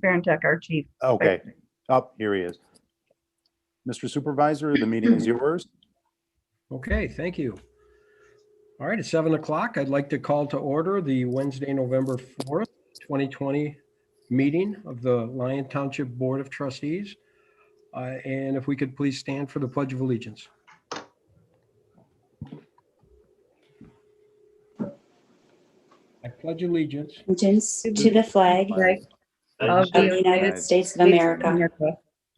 Barantek, our chief. Okay. Up, here he is. Mr. Supervisor, the meeting is yours. Okay, thank you. All right, it's 7 o'clock. I'd like to call to order the Wednesday, November 4th, 2020 meeting of the Lyon Township Board of Trustees. And if we could please stand for the Pledge of Allegiance. I pledge allegiance Allegiance to the flag Of of the United States of America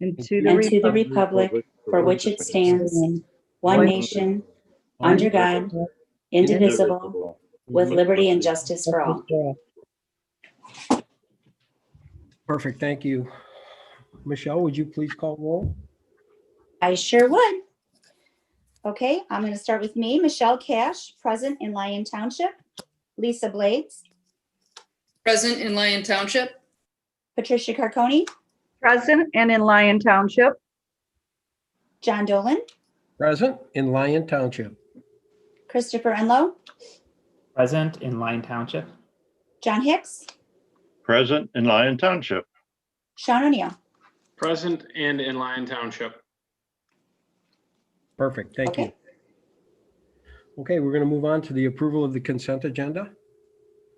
and to and to the the republic for which it stands, one One nation, under God, indivisible, with liberty and justice for all. Perfect, thank you. Michelle, would you please call roll? I sure would. Okay, I'm going to start with me. Michelle Cash, present in Lyon Township. Lisa Blades, Present in Lyon Township. Patricia Carconi, Present and in Lyon Township. John Dolan, Present in Lyon Township. Christopher Enlow, Present in Lyon Township. John Hicks, Present in Lyon Township. Sean O'Neill. Present and in Lyon Township. Perfect, thank you. Okay. Okay, we're going to move on to the approval of the consent agenda.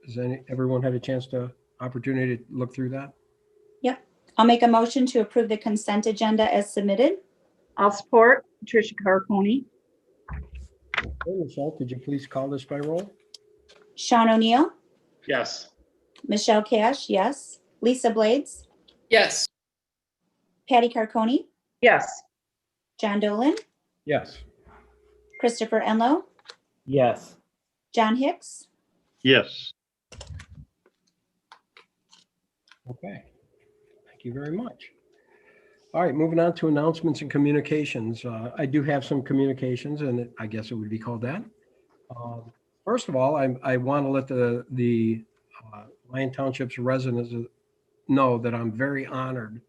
Has everyone had a chance opportunity to look through that? Yep. I'll make a motion to approve the consent agenda as submitted. I'll support Patricia Carconi. Okay, Michelle, could you please call this by roll? Sean O'Neill, Yes. Michelle Cash, yes. Lisa Blades, Yes. Patty Carconi, Yes. John Dolan, Yes. Christopher Enlow, Yes. John Hicks. Yes. Okay, thank you very much. All right, moving on to announcements and communications. I do have some communications, and I guess it would be called that. First of all, I want to let the Lyon Township's residents know that I'm very honored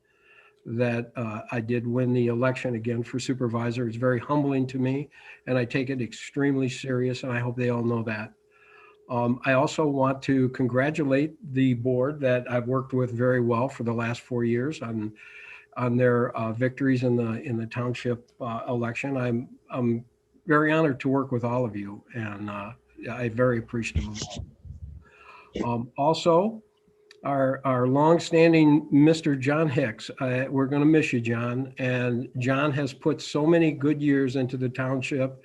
that I did win the election again for supervisor. It's very humbling to me, and I take it extremely serious, and I hope they all know that. I also want to congratulate the board that I've worked with very well for the last 4 years on their victories in the township election. I'm very honored to work with all of you, and I'm very appreciative of all. Also, our longstanding Mr. John Hicks, we're going to miss you, John. And John has put so many good years into the township,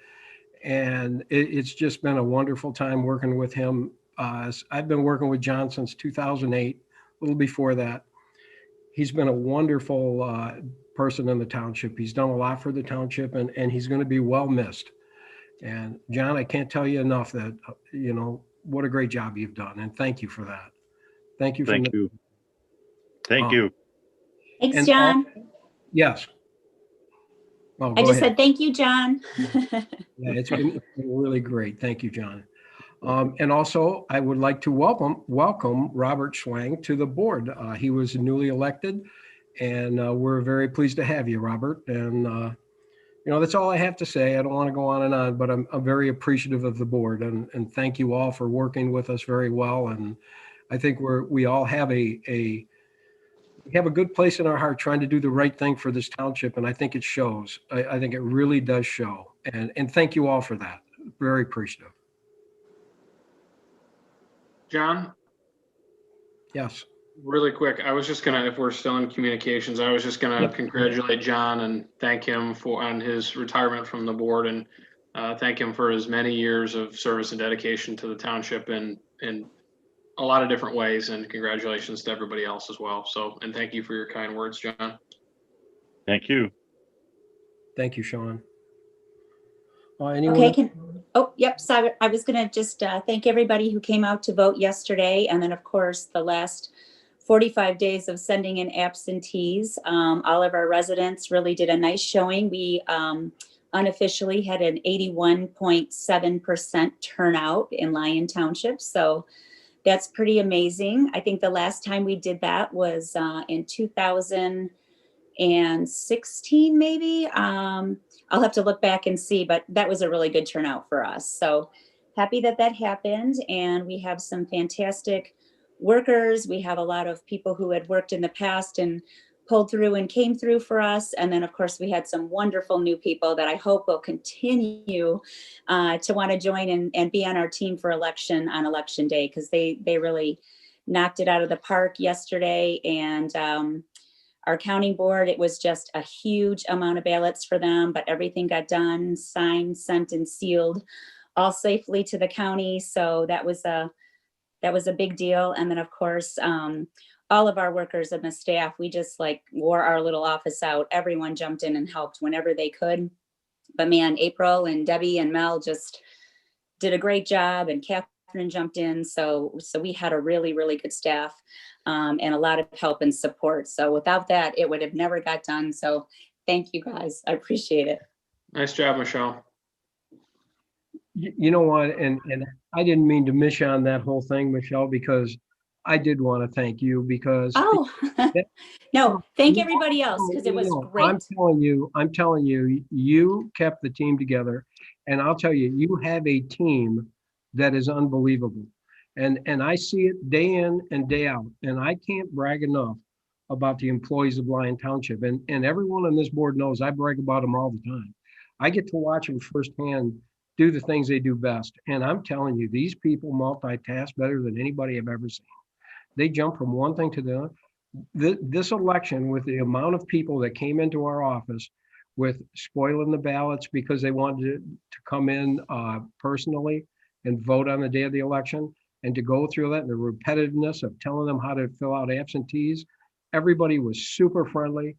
and it's just been a wonderful time working with him. I've been working with John since 2008, a little before that. He's been a wonderful person in the township. He's done a lot for the township, and he's going to be well missed. And John, I can't tell you enough that, what a great job you've done, and thank you for that. Thank you. Thank you. Thank you. Thanks, And John. Yes. Oh, I go just ahead. said, thank you, John. Yeah, it's been really great. Thank you, John. And also, I would like to welcome Robert Schwang to the board. He was newly elected, and we're very pleased to have you, Robert. And that's all I have to say. I don't want to go on and on, but I'm very appreciative of the board, and thank you all for working with us very well. And I think we all have we have a good place in our heart trying to do the right thing for this township, and I think it shows. I think it really does show, and thank you all for that. Very appreciative. John, Yes. really quick, I was just gonna, if we're still in communications, I was just gonna congratulate John and thank him on his retirement from the board, and thank him for his many years of service and dedication to the township in a lot of different ways, and congratulations to everybody else as well. So, and thank you for your kind words, John. Thank you. Thank you, Sean. Anyone? Okay, yep. So I was going to just thank everybody who came out to vote yesterday. And then, of course, the last 45 days of sending in absentees. All of our residents really did a nice showing. We unofficially had an 81.7% turnout in Lyon Township. So that's pretty amazing. I think the last time we did that was in 2016, maybe. I'll have to look back and see, but that was a really good turnout for us. So happy that happened. And we have some fantastic workers. We have a lot of people who had worked in the past and pulled through and came through for us. And then, of course, we had some wonderful new people that I hope will continue to want to join and be on our team for election on election day, because they really knocked it out of the park yesterday. And our counting board, it was just a huge amount of ballots for them, but everything got done, signed, sent, and sealed all safely to the county. So that was a big deal. And then, of course, all of our workers and the staff, we just like wore our little office out. Everyone jumped in and helped whenever they could. But man, April and Debbie and Mel just did a great job, and Catherine jumped in. So we had a really, really good staff and a lot of help and support. So without that, it would have never got done. So thank you guys. I appreciate it. Nice job, Michelle. You know what, and I didn't mean to miss you on that whole thing, Michelle, because I did want to thank you because. Oh, no, thank everybody else, because it was great. I'm telling you, you kept the team together, and I'll tell you, you have a team that is unbelievable. And I see it day in and day out, and I can't brag enough about the employees of Lyon Township. And everyone on this board knows I brag about them all the time. I get to watch them firsthand do the things they do best. And I'm telling you, these people multitask better than anybody I've ever seen. They jump from one thing to the other. This election, with the amount of people that came into our office with spoiling the ballots because they wanted to come in personally and vote on the day of the election, and to go through that and the repetitiveness of telling them how to fill out absentees, everybody was super friendly.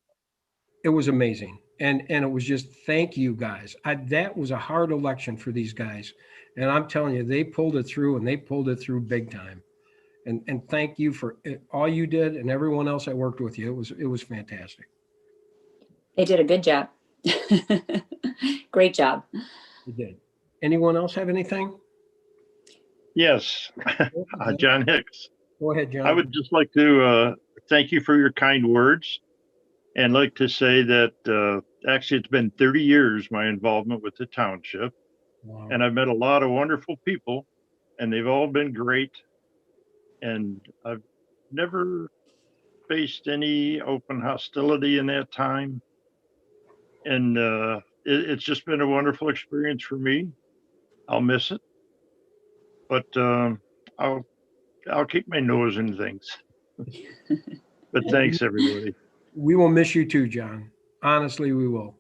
It was amazing. And it was just, thank you guys. That was a hard election for these guys. And I'm telling you, they pulled it through, and they pulled it through big time. And thank you for all you did, and everyone else that worked with you. It was fantastic. They did a good job. Great job. You did. Anyone else have anything? Yes, John Hicks. Go ahead, John. I would just like to thank you for your kind words, and like to say that actually it's been 30 years, my involvement with the township. Wow. And I've met a lot of wonderful people, and they've all been great. And I've never faced any open hostility in that time. And it's just been a wonderful experience for me. I'll miss it, but I'll keep my nose in things. But thanks, everybody. We will miss you too, John. Honestly, we will.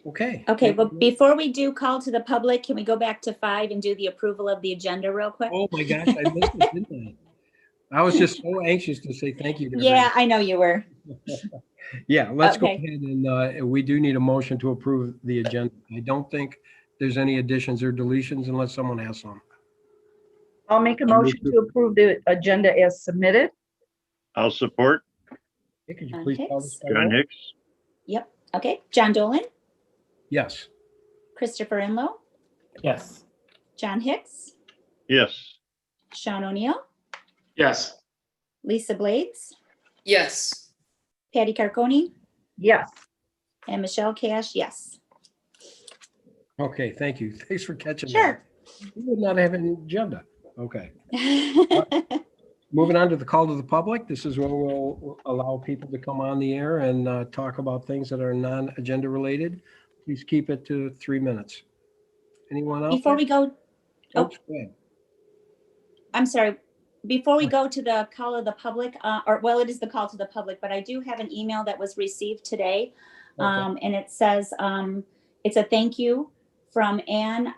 Okay. Okay, well, before we do call to the public, can we go back to 5 and do the approval of the agenda real quick? Oh my gosh, I missed it, didn't I? I was just so anxious to say thank you to Yeah, I know you were. everybody. Yeah, let's go Okay. ahead and we do need a motion to approve the agenda. I don't think there's any additions or deletions unless someone has some. I'll make a motion to approve the agenda as submitted. I'll support Hey, could you John please call Hicks? this by John roll? Hicks. Yep. Okay. John Dolan, Yes. Christopher Enlow, Yes. John Hicks, Yes. Sean O'Neill, Yes. Lisa Blades, Yes. Patty Carconi, Yes. and Michelle Cash. Yes. Okay, thank you. Thanks for catching that. Sure. We would not have an agenda. Okay. Moving on to the call to the public. This is where we'll allow people to come on the air and talk about things that are non-agenda related. Please keep it to 3 minutes. Anyone else? Before we go, Go ahead. I'm sorry. Before we go to the call of the public, it is the call to the public, but I do have an email that was received today. Okay. And it says, it's a thank you from Anne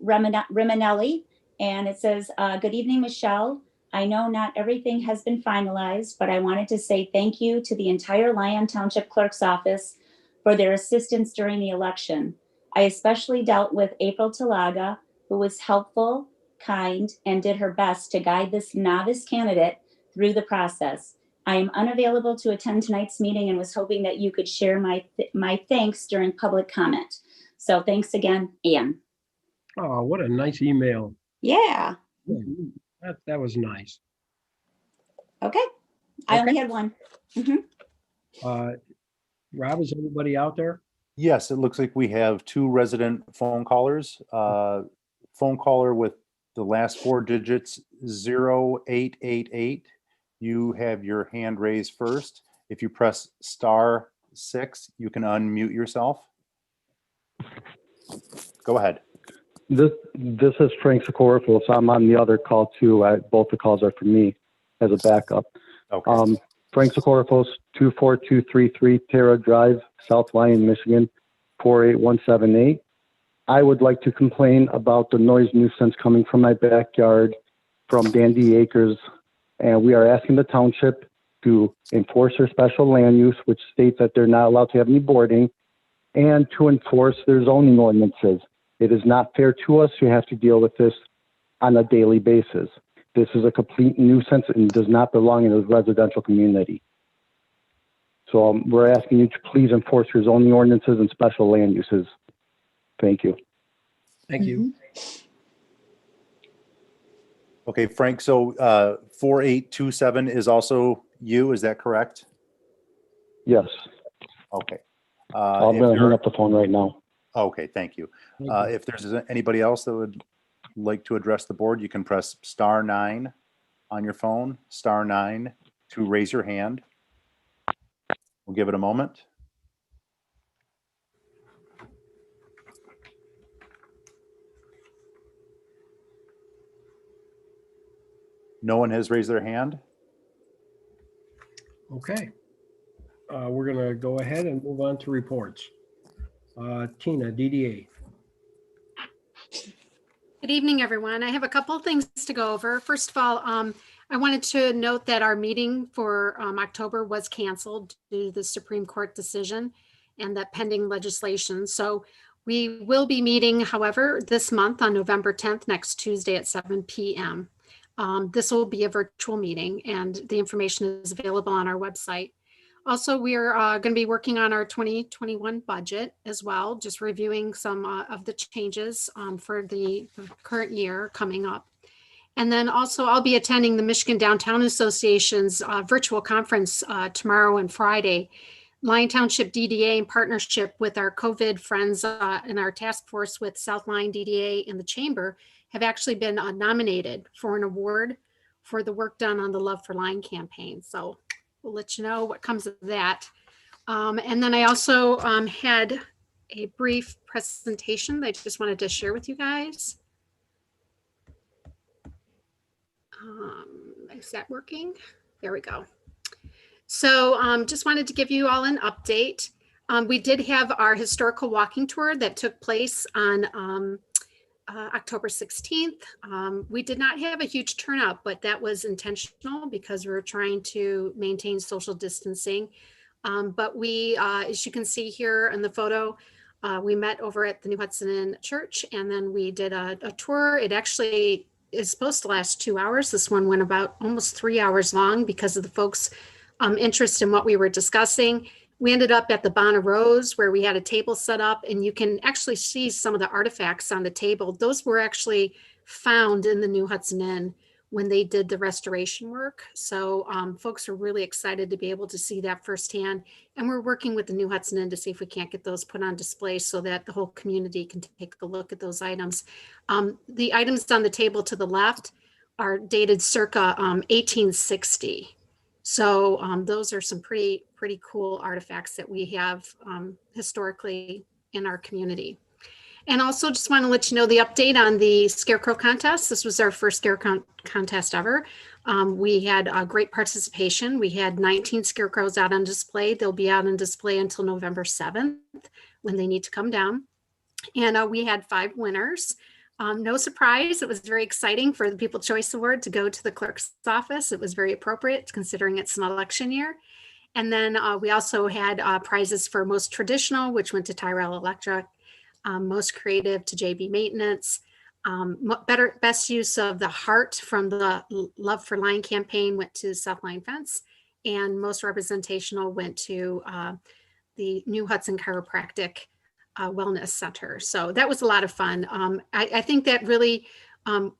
Riminelli. And it says, good evening, Michelle. I know not everything has been finalized, but I wanted to say thank you to the entire Lyon Township Clerk's Office for their assistance during the election. I especially dealt with April Talaga, who was helpful, kind, and did her best to guide this novice candidate through the process. I am unavailable to attend tonight's meeting and was hoping that you could share my thanks during public comment. So thanks again, Anne. Oh, what a nice email. Yeah. That was nice. Okay. I only Okay. had one. Rob, is everybody out there? Yes, it looks like we have 2 resident phone callers. Phone caller with the last four digits 0888. You have your hand raised first. If you press *6, you can unmute yourself. Go ahead. This is Frank Socorro, so I'm on the other call too. Both the calls are for me as a backup. Okay. Frank Socorro, 24233 Terra Drive, South Lyon, Michigan, 48178. I would like to complain about the noise nuisance coming from my backyard from Dandy Acres, and we are asking the township to enforce their special land use, which states that they're not allowed to have any boarding, and to enforce their zoning ordinances. It is not fair to us to have to deal with this on a daily basis. This is a complete nuisance and does not belong in a residential community. So we're asking you to please enforce your zoning ordinances and special land uses. Thank you. Thank you. Okay, Frank, so 4827 is also you, is that correct? Yes. Okay. I'm if going to hang you're- up the phone right now. Okay, thank you. Thank you. If there's anybody else that would like to address the board, you can press *9 on your phone, *9 to raise your hand. We'll give it a moment. No one has raised their hand? Okay. We're going to go ahead and move on to reports. Tina, DDA. Good evening, everyone. I have a couple of things to go over. First of all, I wanted to note that our meeting for October was canceled due to the Supreme Court decision and that pending legislation. So we will be meeting, however, this month on November 10th, next Tuesday at 7 p.m. This will be a virtual meeting and the information is available on our website. Also, we are going to be working on our 2021 budget as well, just reviewing some of the changes for the current year coming up. And then also I'll be attending the Michigan Downtown Association's virtual conference tomorrow and Friday. Lyon Township DDA in partnership with our COVID friends and our task force with South Lyon DDA and the Chamber have actually been nominated for an award for the work done on the Love for Lyon campaign. So we'll let you know what comes of that. And then I also had a brief presentation that I just wanted to share with you guys. Is that working? There we go. So just wanted to give you all an update. We did have our historical walking tour that took place on October 16th. We did not have a huge turnout, but that was intentional because we were trying to maintain social distancing. But we, as you can see here in the photo, we met over at the New Hudson Inn Church and then we did a tour. It actually is supposed to last 2 hours. This one went about almost 3 hours long because of the folks' interest in what we were discussing. We ended up at the Bonner Rose where we had a table set up and you can actually see some of the artifacts on the table. Those were actually found in the New Hudson Inn when they did the restoration work. So folks are really excited to be able to see that firsthand. And we're working with the New Hudson Inn to see if we can't get those put on display so that the whole community can take a look at those items. The items on the table to the left are dated circa 1860. So those are some pretty cool artifacts that we have historically in our community. And also just want to let you know the update on the Scarecrow contest. This was our first Scarecrow contest ever. We had great participation. We had 19 scarecrows out on display. They'll be out on display until November 7th when they need to come down. And we had 5 winners. No surprise, it was very exciting for the People's Choice Award to go to the clerk's office. It was very appropriate considering it's an election year. And then we also had prizes for most traditional, which went to Tyrell Electric, most creative to JB Maintenance, best use of the heart from the Love for Lyon campaign went to South Lyon Fence, and most representational went to the New Hudson Chiropractic Wellness Center. So that was a lot of fun. I think that really,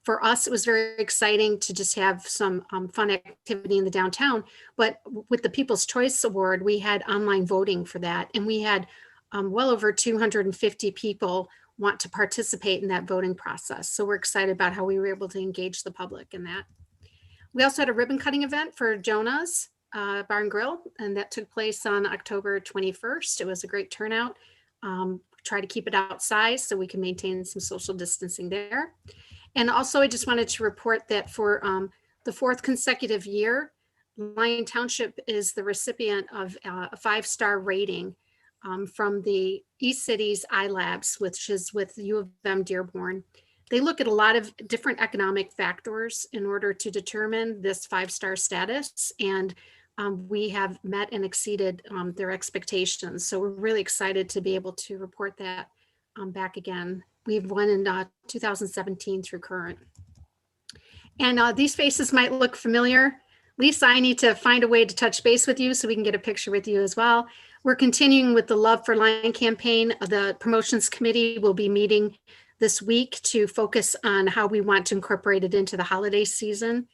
for us, it was very exciting to just have some fun activity in the downtown. But with the People's Choice Award, we had online voting for that. And we had well over 250 people want to participate in that voting process. So we're excited about how we were able to engage the public in that. We also had a ribbon cutting event for Jonah's Bar and Grill, and that took place on October 21st. It was a great turnout. Try to keep it outside so we can maintain some social distancing there. And also, I just wanted to report that for the 4th consecutive year, Lyon Township is the recipient of a 5-star rating from the East Cities iLabs, which is with U of M Dearborn. They look at a lot of different economic factors in order to determine this 5-star status. And we have met and exceeded their expectations. So we're really excited to be able to report that back again. We've won in 2017 through current. And these faces might look familiar. Lisa, I need to find a way to touch base with you so we can get a picture with you as well. We're continuing with the Love for Lyon campaign. The promotions committee will be meeting this week to focus on how we want to incorporate it into the holiday season.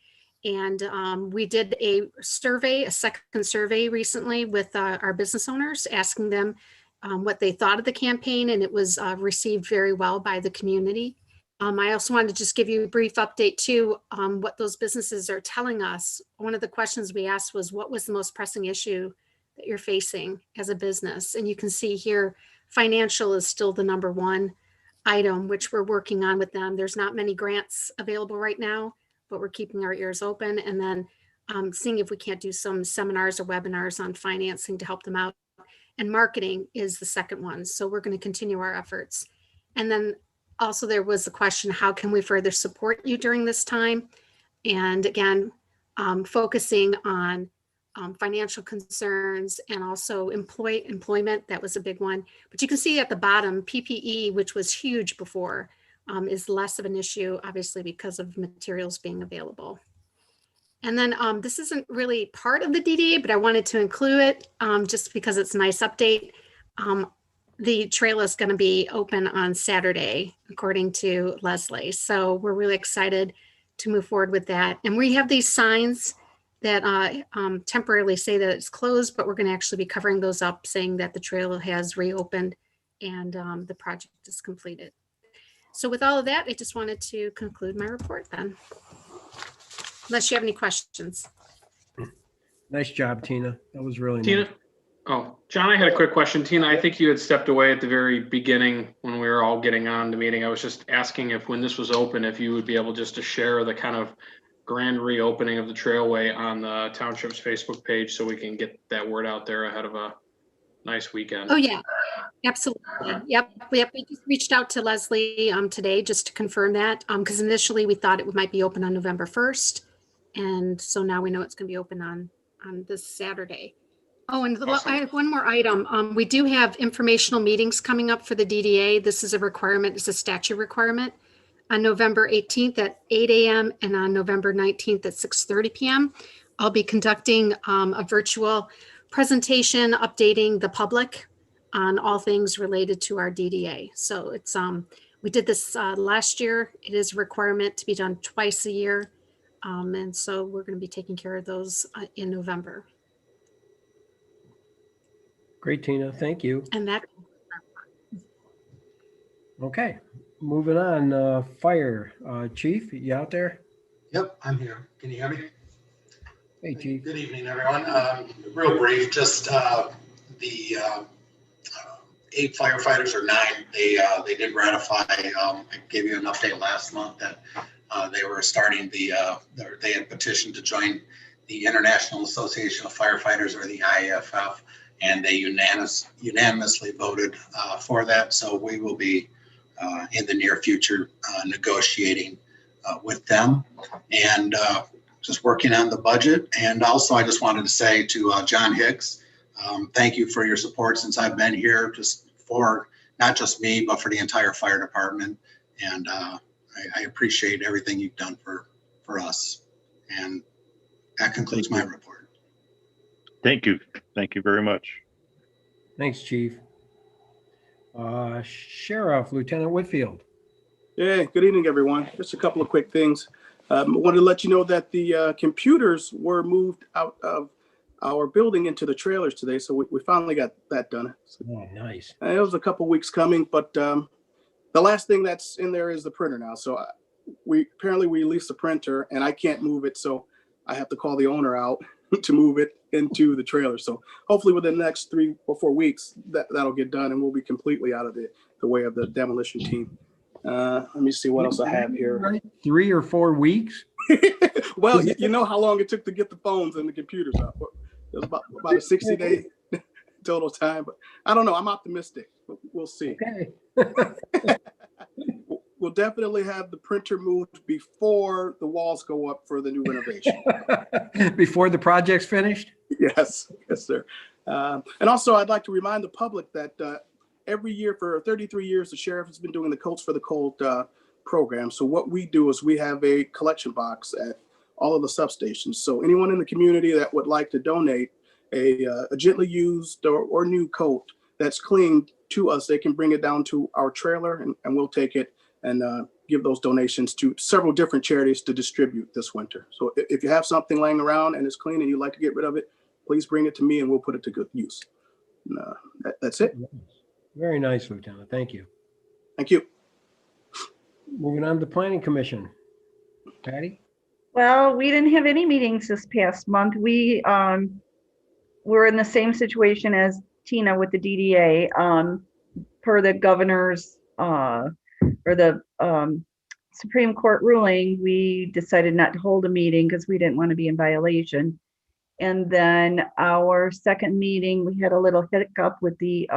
And we did a survey, a second survey recently with our business owners, asking them what they thought of the campaign, and it was received very well by the community. I also wanted to just give you a brief update too on what those businesses are telling us. One of the questions we asked was, what was the most pressing issue that you're facing as a business? And you can see here, financial is still the #1 item, which we're working on with them. There's not many grants available right now, but we're keeping our ears open, and then seeing if we can't do some seminars or webinars on financing to help them out. And marketing is the second one. So we're going to continue our efforts. And then also there was the question, how can we further support you during this time? And again, focusing on financial concerns and also employment, that was a big one. But you can see at the bottom, PPE, which was huge before, is less of an issue, obviously, because of materials being available. And then this isn't really part of the DDA, but I wanted to include it just because it's a nice update. The trail is going to be open on Saturday, according to Leslie. So we're really excited to move forward with that. And we have these signs that temporarily say that it's closed, but we're going to actually be covering those up, saying that the trail has reopened and the project is completed. So with all of that, I just wanted to conclude my report then. Unless you have any questions. Nice job, Tina. That was really Tina? nice. Oh, John, I had a quick question. Tina, I think you had stepped away at the very beginning when we were all getting on the meeting. I was just asking if when this was open, if you would be able just to share the kind of grand reopening of the trailway on the township's Facebook page so we can get that word out there ahead of a nice weekend. Oh, yeah, absolutely. Yep. We just reached out to Leslie today just to confirm that because initially we thought it might be open on November 1st. And so now we know it's going to be open on this Saturday. Oh, and Awesome. I have one more item. We do have informational meetings coming up for the DDA. This is a requirement. It's a statute requirement on November 18th at 8 a.m. and on November 19th at 6:30 p.m. I'll be conducting a virtual presentation updating the public on all things related to our DDA. So it's we did this last year. It is a requirement to be done twice a year. And so we're going to be taking care of those in November. Great, Tina. Thank you. And that. Okay, moving on. Fire Chief, you out there? Yep, I'm here. Can you hear me? Hey, Chief. Good evening, everyone. Real brief, just the 8 firefighters or 9, they did ratify. I gave you an update last month that they were starting they had petitioned to join the International Association of Firefighters, or the IAFF, and they unanimously voted for that. So we will be in the near future negotiating with them and just working on the budget. And also I just wanted to say to John Hicks, thank you for your support since I've been here, just for not just me, but for the entire fire department. And I appreciate everything you've done for us. And that concludes my report. Thank you. Thank you very much. Thanks, Chief. Sheriff Lieutenant Whitfield. Yeah, good evening, everyone. Just a couple of quick things. I wanted to let you know that the computers were moved out of our building into the trailers today. So we finally got that done. Oh, nice. It was a couple weeks coming, but the the last thing that's in there is the printer now. So we leased the printer and I can't move it. So I have to call the owner out to move it into the trailer. So hopefully within the next 3 or 4 weeks, that'll get done and we'll be completely out of the way of the demolition team. Let me see what else I have here. Right? 3 or 4 weeks? Well, you know how long it took to get the phones and the computers up. It was about a 60-day total time, but I don't know. I'm optimistic. We'll see. Okay. We'll definitely have the printer moved before the walls go up for the new renovation. Before the project's finished? Yes, sir. And also, I'd like to remind the public that every year for 33 years, the sheriff has been doing the Coats for the Cold program. So what we do is we have a collection box at all of the substations. So anyone in the community that would like to donate a gently used or new coat that's clean to us, they can bring it down to our trailer and we'll take it and give those donations to several different charities to distribute this winter. So if you have something laying around and it's clean and you'd like to get rid of it, please bring it to me and we'll put it to good use. And, that's it. Very nice, Lieutenant. Thank you. Thank you. Moving on to Planning Commission. Patty? Well, we didn't have any meetings this past month. We were in the same situation as Tina with the DDA. Per the governor's or the Supreme Court ruling, we decided not to hold a meeting because we didn't want to be in violation. And then our second meeting, we had a little hiccup with the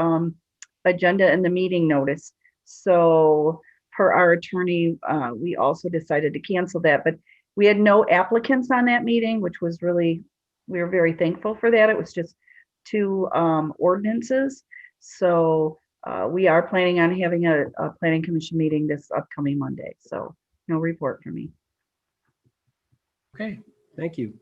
agenda and the meeting notice. So per our attorney, we also decided to cancel that, but we had no applicants on that meeting, which was really, we were very thankful for that. It was just 2 ordinances. So we are planning on having a planning commission meeting this upcoming Monday. So no report from me. Okay, thank you.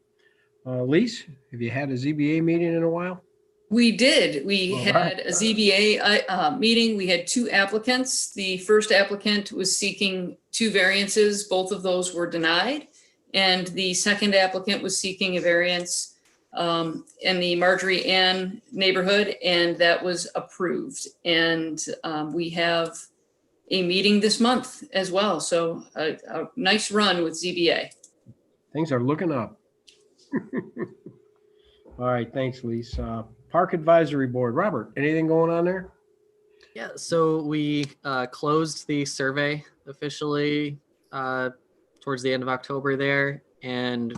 Lise, have you had a ZBA meeting in a while? We did. We All had right. a ZBA meeting. We had 2 applicants. The first applicant was seeking 2 variances. Both of those were denied. And the second applicant was seeking a variance in the Marjorie Ann neighborhood, and that was approved. And we have a meeting this month as well. So a nice run with ZBA. Things are looking up. All right, thanks, Lise. Park Advisory Board, Robert, anything going on there? Yeah, so we closed the survey officially towards the end of October there, and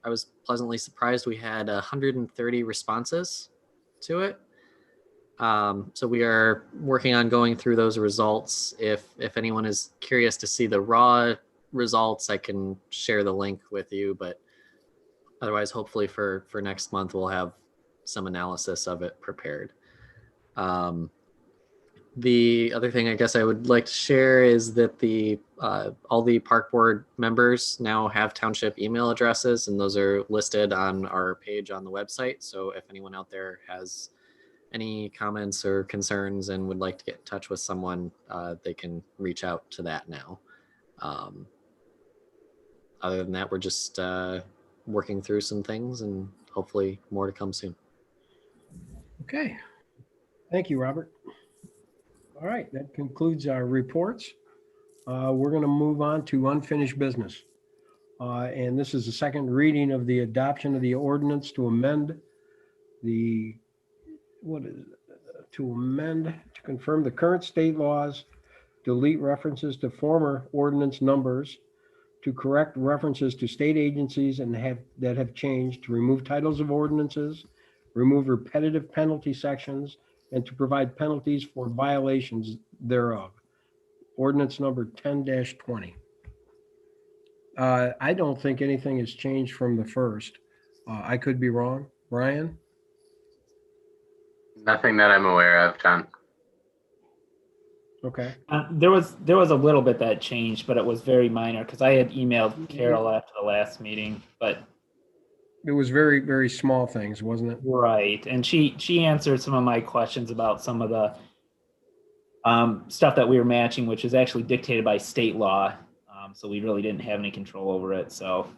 I was pleasantly surprised we had 130 responses to it. So we are working on going through those results. If anyone is curious to see the raw results, I can share the link with you, but otherwise, hopefully for next month, we'll have some analysis of it prepared. The other thing I guess I would like to share is that all the park board members now have township email addresses, and those are listed on our page on the website. So if anyone out there has any comments or concerns and would like to get in touch with someone, they can reach out to that now. Other than that, we're just working through some things and hopefully more to come soon. Okay. Thank you, Robert. All right, that concludes our reports. We're going to move on to unfinished business. And this is the second reading of the adoption of the ordinance to amend to confirm the current state laws, delete references to former ordinance numbers, to correct references to state agencies that have changed, to remove titles of ordinances, remove repetitive penalty sections, and to provide penalties for violations thereof. Ordinance number 10-20. I don't think anything has changed from the first. I could be wrong. Brian? Nothing that I'm aware of, John. Okay. There was a little bit that changed, but it was very minor because I had emailed Carol after the last meeting, but It was very, very small things, wasn't it? right. And she answered some of my questions about some of the stuff that we were matching, which is actually dictated by state law. So we really didn't have any control over it. So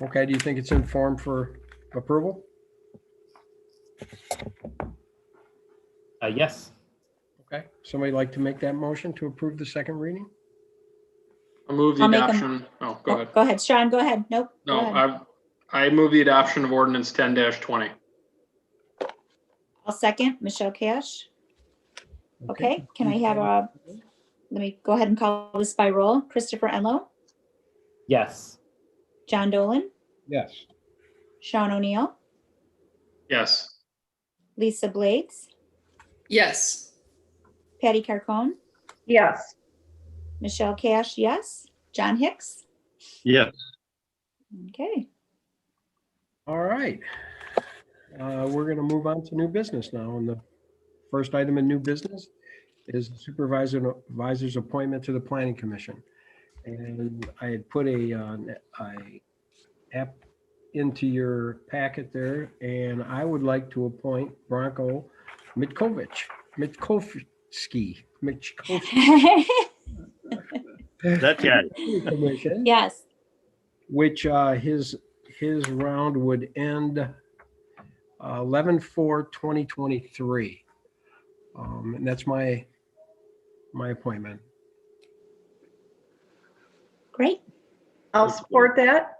Okay, do you think it's in form for approval? yes. Okay, somebody like to make that motion to approve the second reading? I'll move the I'll make a- adoption. Oh, go ahead. Go ahead, Sean, go ahead. Nope. go No, ahead. I move the adoption of ordinance 10-20. I'll second, Michelle Cash. Okay, can I have let me go ahead and call this by roll. Christopher Enlow, Yes. John Dolan, Yes. Sean O'Neill, Yes. Lisa Blades, Yes. Patty Carcone, Yes. Michelle Cash, yes. John Hicks. Yes. Okay, All right. We're going to move on to new business now. And the first item in new business is the supervisor's appointment to the planning commission. And I had put a app into your packet there, and I would like to appoint Branko Mitkovsky. That guy. Commission, yes. which his round would end 11/4/2023. And that's my appointment. Great. I'll support that.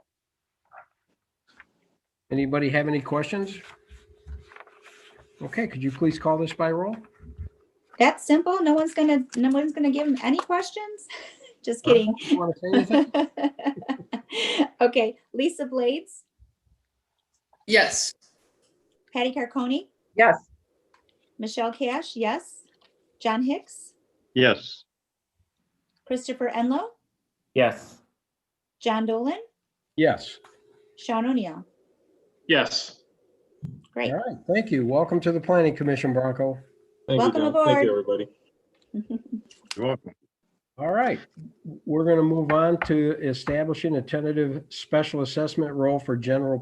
Anybody have any questions? Okay, could you please call this by roll? That's simple. No one's gonna give him any questions. Just kidding. You want to say anything? Okay, Lisa Blades, Yes. Patty Carcone, Yes. Michelle Cash, yes. John Hicks, Yes. Christopher Enlow, Yes. John Dolan, Yes. Sean O'Neill. Yes. Great. All right, thank you. Welcome to the Planning Commission, Branko. Welcome aboard. Thank you, everybody. You're welcome. All right, we're going to move on to establishing a tentative special assessment role for general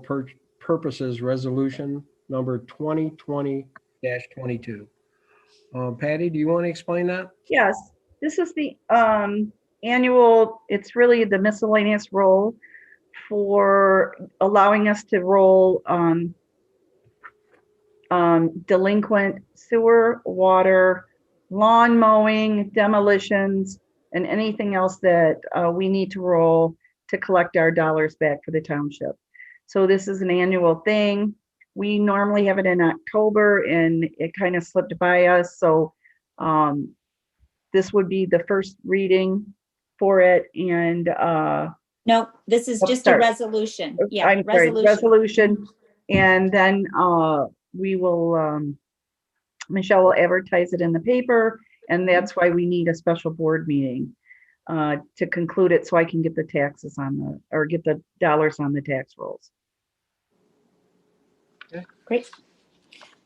purposes resolution number 2020-22. Patty, do you want to explain that? Yes, this is the annual, it's really the miscellaneous role for allowing us to roll delinquent sewer, water, lawn mowing, demolitions, and anything else that we need to roll to collect our dollars back for the township. So this is an annual thing. We normally have it in October and it kind of slipped by us. So this would be the first reading for it. And No, this is just a sorry. resolution. Yeah, I'm sorry, resolution. And then we will, Michelle will advertise it in the paper. And that's why we need a special board meeting to conclude it so I can get the taxes on or get the dollars on the tax rolls. Great.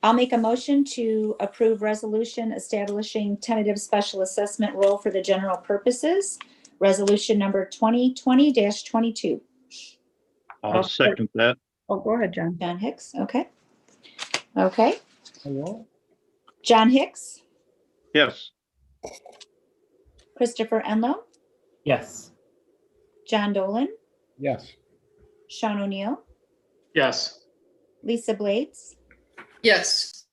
I'll make a motion to approve resolution establishing tentative special assessment role for the general purposes. Resolution number 2020-22. I'll second that. Oh, go ahead, John. John Hicks, okay. Okay, Hello? John Hicks, Yes. Christopher Enlow, Yes. John Dolan, Yes. Sean O'Neill, Yes. Lisa Blades, Yes.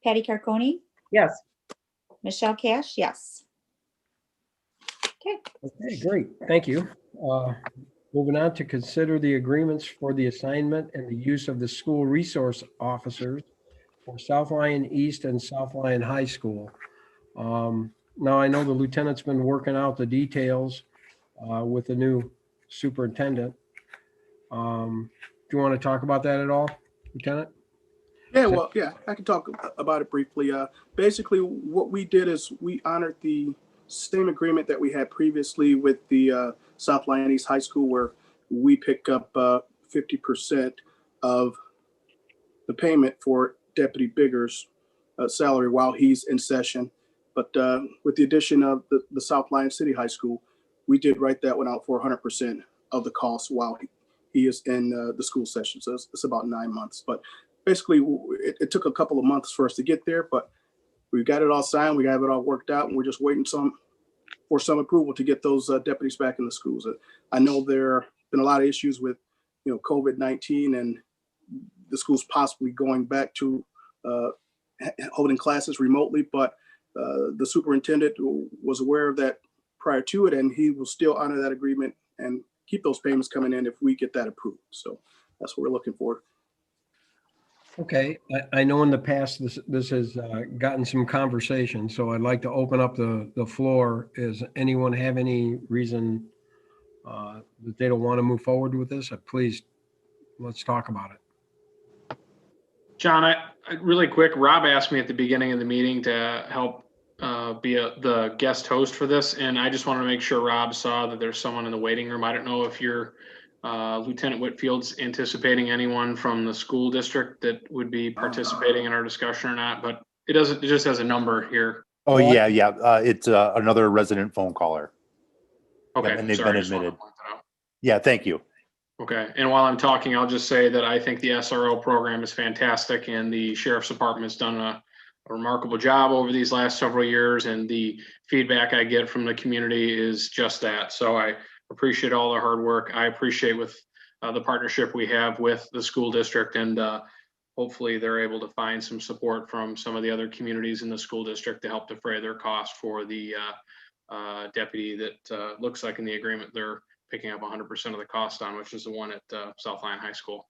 Patty Carcone, Yes. Michelle Cash, yes. Okay, Okay, great. Thank you. Moving on to consider the agreements for the assignment and the use of the school resource officers for South Lyon East and South Lyon High School. Now I know the lieutenant's been working out the details with the new superintendent. Do you want to talk about that at all, Lieutenant? Yeah, well, yeah, I can talk about it briefly. Basically, what we did is we honored the same agreement that we had previously with the South Lyon East High School, where we pick up 50% of the payment for Deputy Bigger's salary while he's in session. But with the addition of the South Lyon City High School, we did write that one out for 100% of the cost while he is in the school session. So it's about 9 months. But basically, it took a couple of months for us to get there, but we got it all signed. We have it all worked out, and we're just waiting for some approval to get those deputies back in the schools. I know there have been a lot of issues with, COVID-19 and the schools possibly going back to holding classes remotely, but the superintendent was aware of that prior to it, and he will still honor that agreement and keep those payments coming in if we get that approved. So that's what we're looking for. Okay, I know in the past this has gotten some conversation, so I'd like to open up the floor. Does anyone have any reason that they don't want to move forward with this? Please, let's talk about it. John, I really quick, Rob asked me at the beginning of the meeting to help be the guest host for this, and I just wanted to make sure Rob saw that there's someone in the waiting room. I don't know if you're Lieutenant Whitfield's anticipating anyone from the school district that would be participating in our discussion or not, but it just has a number here. Oh, yeah. It's another resident phone caller. Okay, Yep, and they've sorry, been just wanted to admitted. point that out. Yeah, thank you. Okay, and while I'm talking, I'll just say that I think the SRO program is fantastic, and the Sheriff's Department has done a remarkable job over these last several years, and the feedback I get from the community is just that. So I appreciate all the hard work. I appreciate with the partnership we have with the school district, and hopefully they're able to find some support from some of the other communities in the school district to help defray their cost for the deputy that looks like in the agreement they're picking up 100% of the cost on, which is the one at South Lyon High School.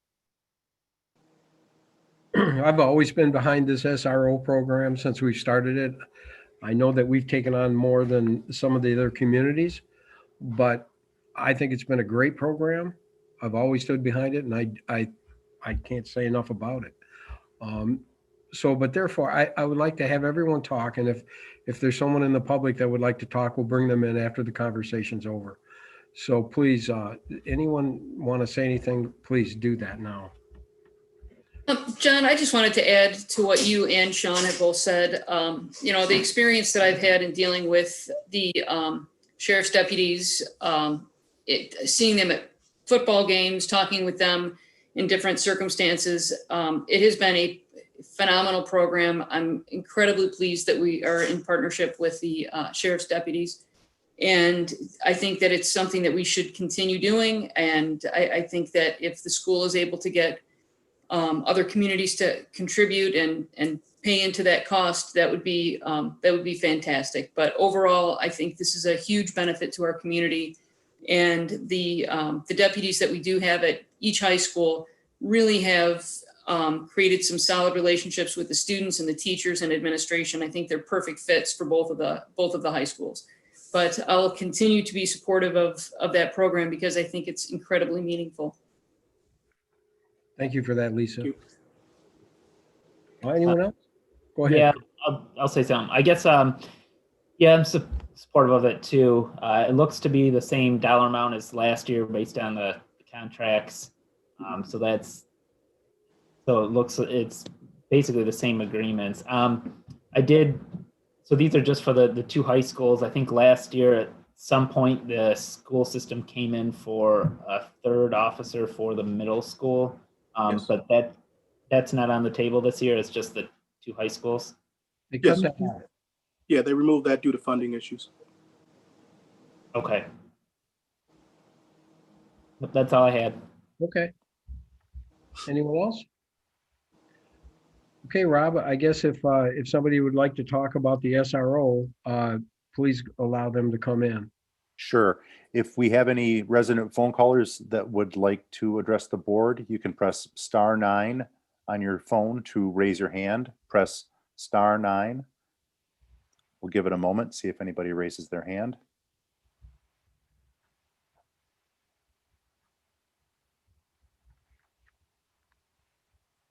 I've always been behind this SRO program since we started it. I know that we've taken on more than some of the other communities, but I think it's been a great program. I've always stood behind it, and I can't say enough about it. But therefore, I would like to have everyone talk, and if there's someone in the public that would like to talk, we'll bring them in after the conversation's over. So please, anyone want to say anything, please do that now. John, I just wanted to add to what you and Sean have both said. The experience that I've had in dealing with the sheriff's deputies, seeing them at football games, talking with them in different circumstances, it has been a phenomenal program. I'm incredibly pleased that we are in partnership with the sheriff's deputies. And I think that it's something that we should continue doing. And I think that if the school is able to get other communities to contribute and pay into that cost, that would be fantastic. But overall, I think this is a huge benefit to our community, and the deputies that we do have at each high school really have created some solid relationships with the students and the teachers and administration. I think they're perfect fits for both of the high schools. But I'll continue to be supportive of that program because I think it's incredibly meaningful. Thank you for that, Lisa. Anyone else? Go ahead. Yeah, I'll say something. I guess, I'm supportive of it too. It looks to be the same dollar amount as last year based on the contracts. It's basically the same agreements. So these are just for the two high schools. I think last year at some point the school system came in for a third officer for the middle school. Yes. But that's not on the table this year. It's just the two high schools. They cut Yes. that out. Yeah, they removed that due to funding issues. Okay. That's all I had. Okay. Anyone else? Okay, Rob, I guess if somebody would like to talk about the SRO, please allow them to come in. Sure. If we have any resident phone callers that would like to address the board, you can press *9 on your phone to raise your hand. Press *9. We'll give it a moment, see if anybody raises their hand.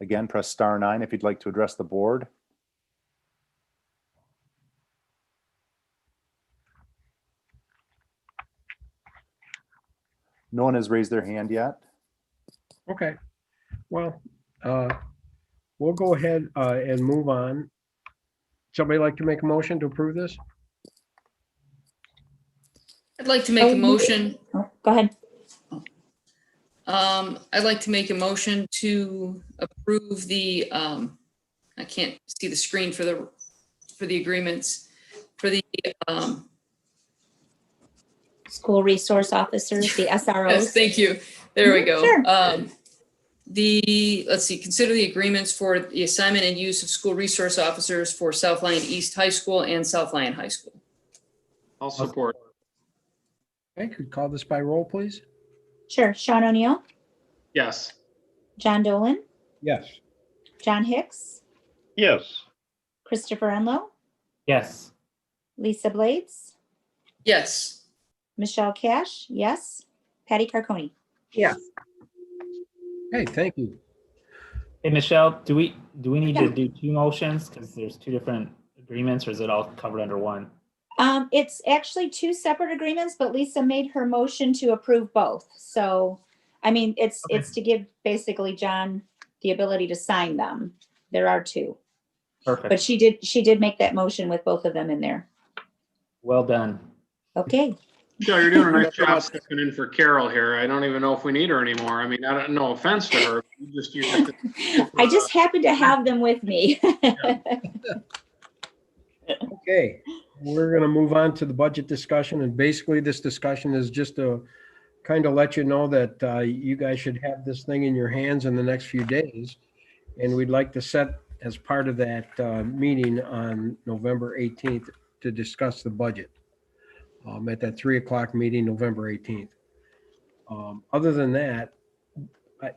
Again, press *9 if you'd like to address the board. No one has raised their hand yet. Okay. Well, we'll go ahead and move on. Somebody like to make a motion to approve this? I'd like to make a motion. Oh, go ahead. I'd like to make a motion to approve the, I can't see the screen for the agreements, for the, School resource officers, the SROs. yes, thank you. There we go. Sure. let's see, consider the agreements for the assignment and use of school resource officers for South Lyon East High School and South Lyon High School. I'll support. Okay, could call this by roll, please? Sure. Sean O'Neill, Yes. John Dolan, Yes. John Hicks, Yes. Christopher Enlow, Yes. Lisa Blades, Yes. Michelle Cash, yes. Patty Carconi. Yes. Okay, thank you. Hey, Michelle, do we need Yeah. to do two motions because there's two different agreements, or is it all covered under one? It's actually two separate agreements, but Lisa made her motion to approve both. So, I mean, it's to give basically John the ability to sign them. There are two, but Perfect. she did make that motion with both of them in there. Well done. Okay. Joe, you're doing a nice job stepping in for Carol here. I don't even know if we need her anymore. I mean, I don't, no offense to her. You just I just happen to have them with me. Okay, we're going to move on to the budget discussion. And basically this discussion is just to kind of let you know that you guys should have this thing in your hands in the next few days. And we'd like to set as part of that meeting on November 18th to discuss the budget at that 3:00 meeting, November 18th. Other than that,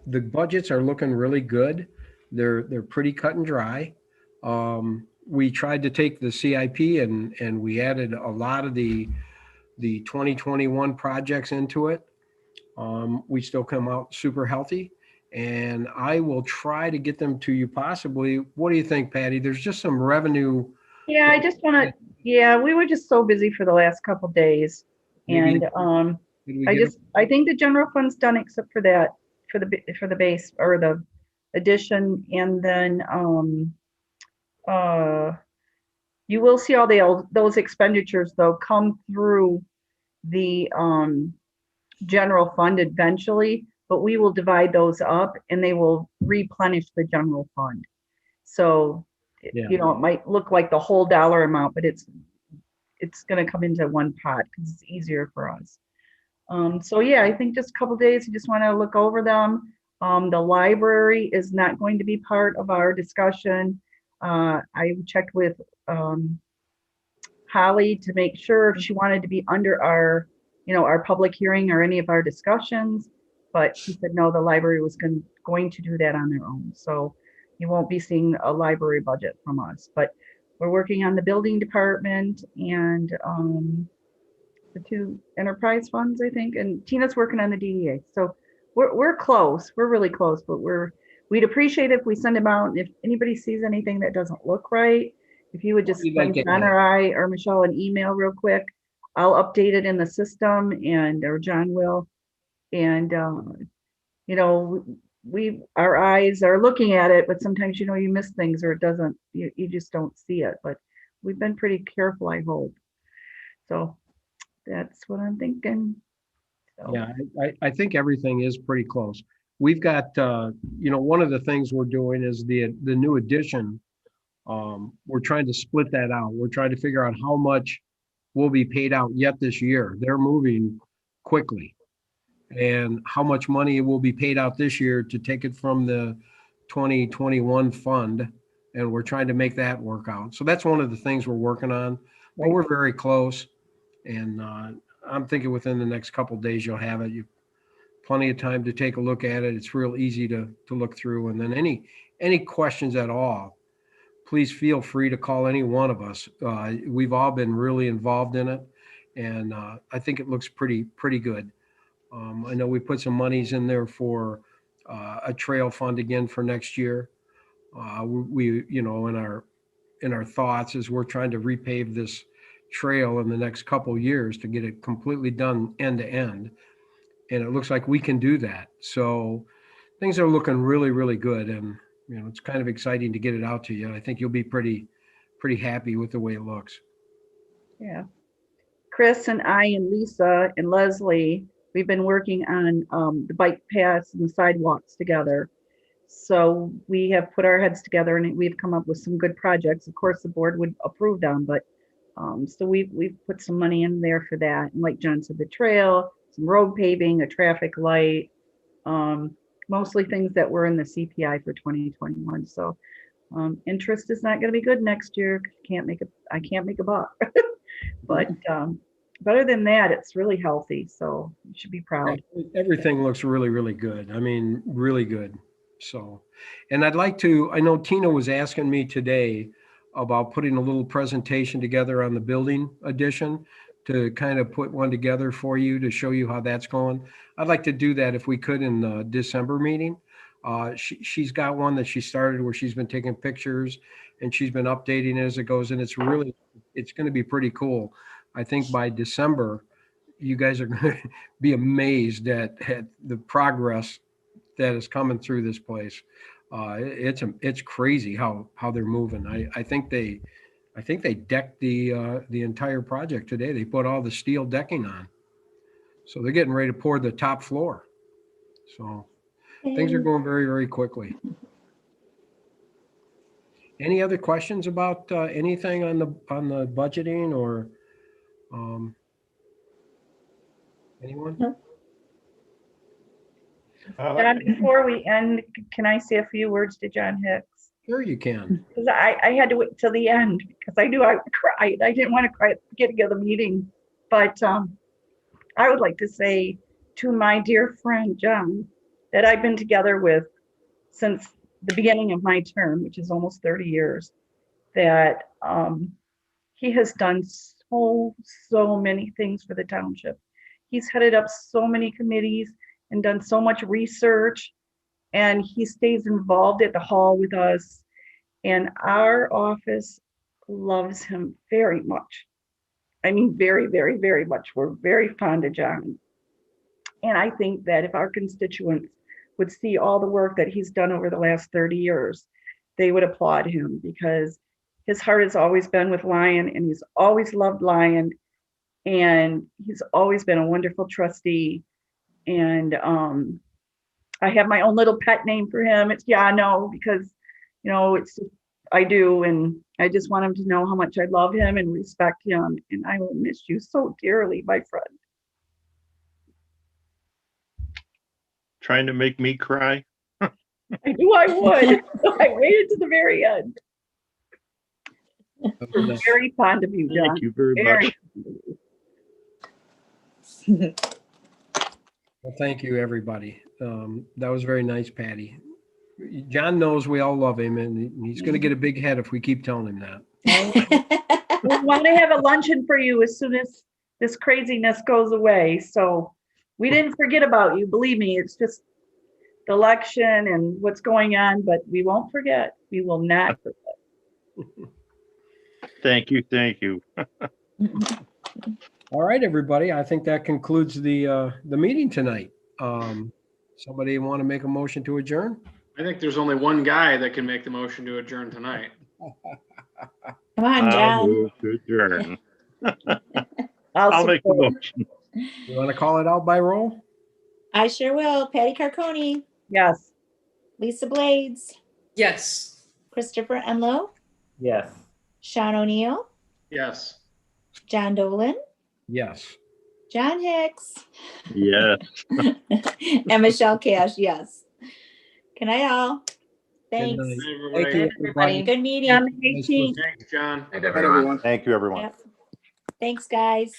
the budgets are looking really good. They're pretty cut and dry. We tried to take the CIP and we added a lot of the 2021 projects into it. We still come out super healthy, and I will try to get them to you possibly. What do you think, Patty? There's just some revenue. Yeah, I just want to, yeah, we were just so busy for the last couple days. Maybe- And Did we I get just, I think the general fund's done except for that, for the base or the addition. And then you will see all those expenditures though come through the general fund eventually, but we will divide those up and they will replenish the general fund. So, Yeah. you know, it might look like the whole dollar amount, but it's going to come into one pot because it's easier for us. So yeah, I think just a couple days, you just want to look over them. The library is not going to be part of our discussion. I checked with Holly to make sure if she wanted to be under our, you know, our public hearing or any of our discussions, but she said no, the library was going to do that on their own. So you won't be seeing a library budget from us, but we're working on the building department and the two enterprise funds, I think, and Tina's working on the DDA. So we're close. We're really close, but we'd appreciate if we send them out. And if anybody sees anything that doesn't look right, if you would just We'd like send it, John yeah. or I or Michelle an email real quick. I'll update it in the system or John will. And, you know, our eyes are looking at it, but sometimes, you know, you miss things or it doesn't, you just don't see it. But we've been pretty careful, I hope. So that's what I'm thinking. So, Yeah, I think everything is pretty close. We've got, you know, one of the things we're doing is the new addition. We're trying to split that out. We're trying to figure out how much will be paid out yet this year. They're moving quickly. And how much money will be paid out this year to take it from the 2021 fund. And we're trying to make that work out. So that's one of the things we're working on, but we're very close. And I'm thinking within the next couple of days, you'll have it. You plenty of time to take a look at it. It's real easy to look through. And then any questions at all, please feel free to call any one of us. We've all been really involved in it. And I think it looks pretty good. I know we put some monies in there for a trail fund again for next year. We, you know, in our thoughts as we're trying to repave this trail in the next couple of years to get it completely done end to end. And it looks like we can do that. So things are looking really, really good. And, you know, it's kind of exciting to get it out to you. I think you'll be pretty happy with the way it looks. yeah. Chris and I and Lisa and Leslie, we've been working on the bike paths and the sidewalks together. So we have put our heads together and we've come up with some good projects. Of course, the board would approve them, but so we've put some money in there for that. And like John said, the trail, some road paving, a traffic light. mostly things that were in the CPI for 2021. So interest is not going to be good next year. I can't make a buck. But other than that, it's really healthy. So you should be proud. Everything looks really, really good. I mean, really good. So, and I know Tina was asking me today about putting a little presentation together on the building addition to kind of put one together for you to show you how that's going. I'd like to do that if we could in the December meeting. She's got one that she started where she's been taking pictures and she's been updating as it goes. And it's going to be pretty cool. I think by December, you guys are going to be amazed at the progress that is coming through this place. It's crazy how they're moving. I think they decked the entire project today. They put all the steel decking on, so they're getting ready to pour the top floor. So things are going very, very quickly. Any other questions about anything on the budgeting or anyone? No. John, before we end, can I say a few words to John Hicks? Sure you can. Because I had to wait till the end because I knew I would cry. I didn't want to cry at the beginning of the meeting. But I would like to say to my dear friend, John, that I've been together with since the beginning of my term, which is almost 30 years, that he has done so many things for the township. He's headed up so many committees and done so much research, and he stays involved at the hall with us. And our office loves him very much. I mean, very, very, very much. We're very fond of John. And I think that if our constituents would see all the work that he's done over the last 30 years, they would applaud him because his heart has always been with Lyon and he's always loved Lyon. And he's always been a wonderful trustee. And I have my own little pet name for him. It's Yano because, it's I do. And I just want him to know how much I love him and respect him. And I will miss you so dearly, my friend. Trying to make me cry. I knew I would. So I waited to the very end. We're very fond of you, John. Thank you very much. Well, thank you, everybody. That was very nice, Patty. John knows we all love him, and he's going to get a big head if we keep telling him that. We want to have a luncheon for you as soon as this craziness goes away. So we didn't forget about you. Believe me, it's just the election and what's going on, but we won't forget. We will not forget. Thank you. Thank you. All right, everybody. I think that concludes the meeting tonight. Somebody want to make a motion to adjourn? I think there's only one guy that can make the motion to adjourn tonight. Come on, I'll John. move to adjourn. I'll I'll make the support. motion. You want to call it out by roll? I sure will. Patty Carconi, Yes. Lisa Blades, Yes. Christopher Enlow, Yes. Sean O'Neill, Yes. John Dolan, Yes. John Hicks, Yes. and Michelle Cash. Yes. Good night, all. Good Thanks. night. Hey, Thank you, everybody. Good meeting. On the 18th. Thanks, John. Night, Good, everyone. everyone. Thank you, everyone. Yep. Thanks, guys.